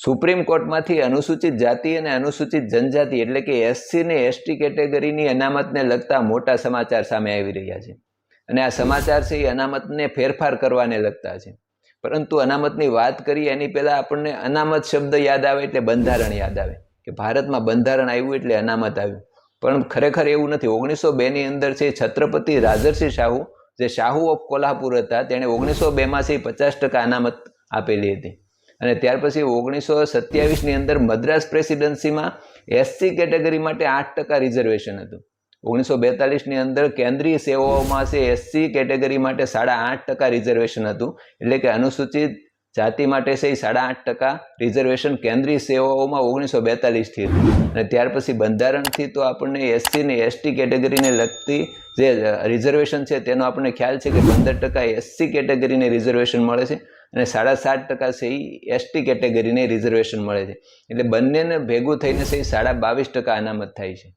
Supreme કોર્ટમાંથી અનુસૂચિત જાતિ અને અનુસૂચિત જનજાતિ એટલે કે એસસી ને એસટી કેટેગરીની અનામતને લગતા મોટા સમાચાર સામે આવી રહ્યા છે અને આ સમાચાર છે એ અનામતને ફેરફાર કરવાને લગતા છે. પરંતુ અનામતની વાત કરીએ એની પહેલાં આપણને અનામત શબ્દ યાદ આવે એટલે બંધારણ યાદ આવે કે ભારતમાં બંધારણ આવ્યું એટલે અનામત આવ્યું, પણ ખરેખર એવું નથી. 1902ની અંદર છે છત્રપતિ રાજર્ષિ શાહુ, જે શાહુ ઓફ કોલ્હાપુર હતા, તેણે 1902માં છે 50% અનામત આપેલી હતી અને ત્યાર પછી 1927ની અંદર મદ્રાસ પ્રેસિડેન્સીમાં એસસી કેટેગરી માટે 8% રિઝર્વેશન હતું. 1942ની અંદર કેન્દ્રીય સેવાઓમાં છે એસસી કેટેગરી માટે 8.5% રિઝર્વેશન હતું, એટલે કે અનુસૂચિત જાતિ માટે છે 8.5% રિઝર્વેશન કેન્દ્રીય સેવાઓમાં 1942થી હતું. અને ત્યાર પછી બંધારણથી તો આપણને એસસી ને એસટી કેટેગરીને લગતી જે રિઝર્વેશન છે તેનો આપણને ખ્યાલ છે કે 15% એસસી કેટેગરીને રિઝર્વેશન મળે છે અને 7.5% છે એ એસટી કેટેગરીને રિઝર્વેશન મળે છે. એટલે બંનેને ભેગું થઈને છે 22% અનામત થાય છે.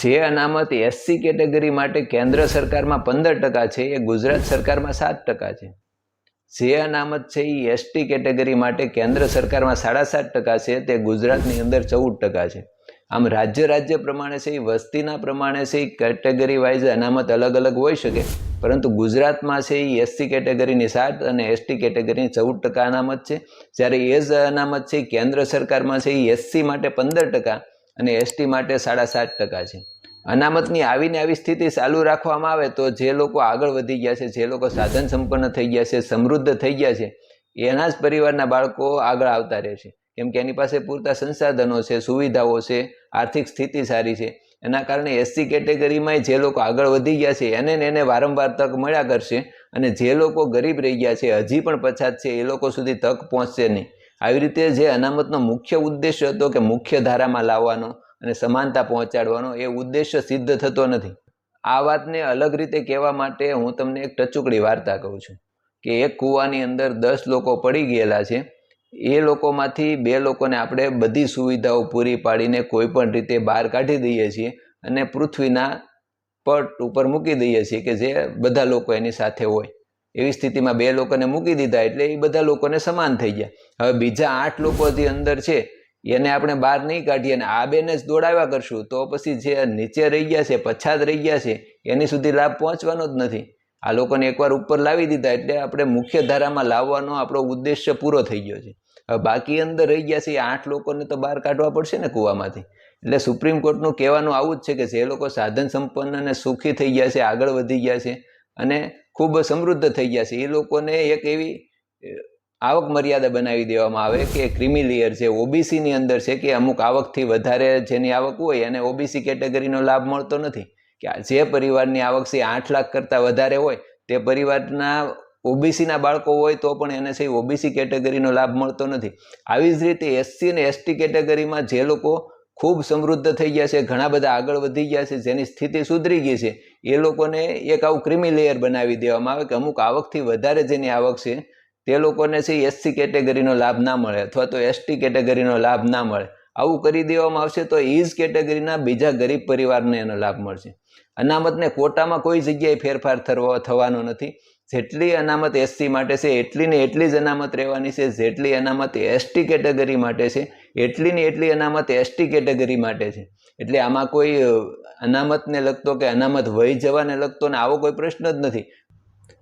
જે અનામત એસસી કેટેગરી માટે કેન્દ્ર સરકારમાં 15% છે એ ગુજરાત સરકારમાં 7% છે. જે અનામત છે એ એસટી કેટેગરી માટે કેન્દ્ર સરકારમાં 7.5% છે તે ગુજરાતની અંદર 14% છે. આમ રાજ્ય પ્રમાણે છે એ વસ્તીના પ્રમાણે છે એ કેટેગરી વાઇઝ અનામત અલગ અલગ હોઈ શકે, પરંતુ ગુજરાતમાં છે એ એસસી કેટેગરીની 7 અને એસટી કેટેગરીની 14% અનામત છે. જ્યારે એ જ અનામત છે કેન્દ્ર સરકારમાં છે એ એસસી માટે 15% અને એસટી માટે 7.5% છે. અનામતની આવી સ્થિતિ ચાલુ રાખવામાં આવે તો જે લોકો આગળ વધી ગયા છે, જે લોકો સાધન સંપન્ન થઈ ગયા છે, સમૃદ્ધ થઈ ગયા છે, એના જ પરિવારના બાળકો આગળ આવતા રહે છે, કેમ કે એની પાસે પૂરતા સંસાધનો છે, સુવિધાઓ છે, આર્થિક સ્થિતિ સારી છે. એના કારણે એસસી કેટેગરીમાં જે લોકો આગળ વધી ગયા છે એને વારંવાર તક મળ્યા કરશે અને જે લોકો ગરીબ રહી ગયા છે, હજી પણ પછાત છે, એ લોકો સુધી તક પહોંચશે નહીં. આવી રીતે જે અનામતનો મુખ્ય ઉદ્દેશ્ય હતો કે મુખ્ય ધારામાં લાવવાનો અને સમાનતા પહોંચાડવાનો, એ ઉદ્દેશ્ય સિદ્ધ થતો નથી. આ વાતને અલગ રીતે કહેવા માટે હું તમને એક ટચુકડી વાર્તા કહું છું કે એક કૂવાની અંદર 10 લોકો પડી ગયેલા છે. એ લોકોમાંથી 2 લોકોને આપણે બધી સુવિધાઓ પૂરી પાડીને કોઈ પણ રીતે બહાર કાઢી દઈએ છીએ અને પૃથ્વીના પટ ઉપર મૂકી દઈએ છીએ કે જે બધા લોકો એની સાથે હોય. એવી સ્થિતિમાં 2 લોકોને મૂકી દીધા એટલે એ બધા લોકોને સમાન થઈ ગયા. હવે બીજા 8 લોકો જે અંદર છે એને આપણે બહાર નહીં કાઢીએ અને આ 2ને જ દોડાવ્યા કરશું તો પછી જે નીચે રહી ગયા છે, પછાત રહી ગયા છે, એની સુધી લાભ પહોંચવાનો જ નથી. આ લોકોને એકવાર ઉપર લાવી દીધા એટલે આપણે મુખ્ય ધારામાં લાવવાનો આપણો ઉદ્દેશ્ય પૂરો થઈ ગયો છે. હવે બાકી અંદર રહી ગયા છે એ 8 લોકોને તો બહાર કાઢવા પડશે ને કૂવામાંથી. એટલે સુપ્રીમ કોર્ટનું કહેવાનું આવું જ છે કે જે લોકો સાધન સંપન્ન અને સુખી થઈ ગયા છે, આગળ વધી ગયા છે અને ખૂબ સમૃદ્ધ થઈ ગયા છે, એ લોકોને એક એવી આવક મર્યાદા બનાવી દેવામાં આવે કે ક્રિમિલિયર છે, ઓબીસીની અંદર છે કે અમુક આવકથી વધારે જેની આવક હોય એને ઓબીસી કેટેગરીનો લાભ મળતો નથી. કે જે પરિવારની આવક છે 8 લાખ કરતાં વધારે હોય તે પરિવારના ઓબીસીના બાળકો હોય તો પણ એને છે ઓબીસી કેટેગરીનો લાભ મળતો નથી. આવી જ રીતે એસસી અને એસટી કેટેગરીમાં જે લોકો ખૂબ સમૃદ્ધ થઈ ગયા છે, ઘણા બધા આગળ વધી ગયા છે, જેની સ્થિતિ સુધરી ગઈ છે, એ લોકોને એક આવું ક્રિમિલેયર બનાવી દેવામાં આવે કે અમુક આવકથી વધારે જેની આવક છે તે લોકોને છે એસસી કેટેગરીનો લાભ ના મળે અથવા તો એસટી કેટેગરીનો લાભ ના મળે. આવું કરી દેવામાં આવશે તો એ જ કેટેગરીના બીજા ગરીબ પરિવારને એનો લાભ મળશે. અનામતને કોટામાં કોઈ જગ્યાએ ફેરફાર થવાનો નથી. જેટલી અનામત એસસી માટે છે એટલી ને એટલી જ અનામત રહેવાની છે. જેટલી અનામત એસટી કેટેગરી માટે છે એટલી ને એટલી અનામત એસટી કેટેગરી માટે છે. એટલે આમાં કોઈ અનામતને લગતો કે અનામત વહી જવાને લગતો ને આવો કોઈ પ્રશ્ન જ નથી.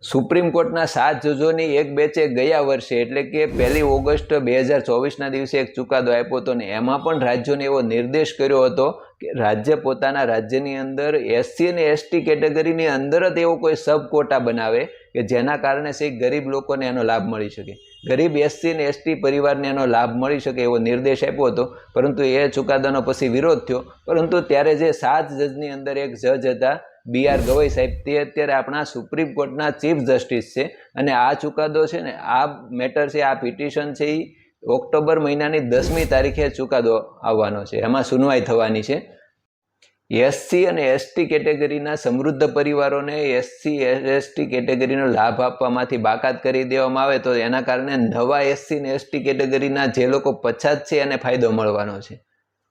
સુપ્રીમ કોર્ટના 7 જજોની એક બેચે ગયા વર્ષે એટલે કે 1 ઓગસ્ટ 2024ના દિવસે એક ચુકાદો આપ્યો હતો ને એમાં પણ રાજ્યોને એવો નિર્દેશ કર્યો હતો કે રાજ્ય પોતાના રાજ્યની અંદર એસસી અને એસટી કેટેગરીની અંદર જ એવો કોઈ સબ કોટા બનાવે કે જેના કારણે છે ગરીબ લોકોને એનો લાભ મળી શકે, ગરીબ એસસી અને એસટી પરિવારને એનો લાભ મળી શકે એવો નિર્દેશ આપ્યો હતો. પરંતુ એ ચુકાદાનો પછી વિરોધ થયો. પરંતુ ત્યારે જે 7 જજની અંદર એક જજ હતા BR ગવઈ સાહેબ, તે અત્યારે આપણા સુપ્રીમ કોર્ટના ચીફ જસ્ટિસ છે અને આ ચુકાદો છે ને, આ મેટર છે, આ પિટિશન છે એ ઓક્ટોબર મહિનાની 10મી તારીખે ચુકાદો આવવાનો છે, એમાં સુનવાઈ થવાની છે. એસસી અને એસટી કેટેગરીના સમૃદ્ધ પરિવારોને એસસી એસટી કેટેગરીનો લાભ આપવામાંથી બાકાત કરી દેવામાં આવે તો એના કારણે નવા એસસી અને એસટી કેટેગરીના જે લોકો પછાત છે એને ફાયદો મળવાનો છે.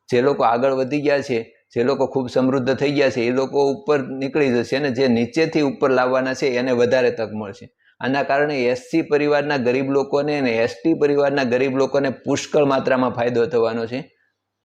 જે લોકો આગળ વધી ગયા છે, જે લોકો ખૂબ સમૃદ્ધ થઈ ગયા છે, એ લોકો ઉપર નીકળી જશે અને જે નીચેથી ઉપર લાવવાના છે એને વધારે તક મળશે. આના કારણે SC પરિવારના ગરીબ લોકોને અને ST પરિવારના ગરીબ લોકોને પુષ્કળ માત્રામાં ફાયદો થવાનો છે.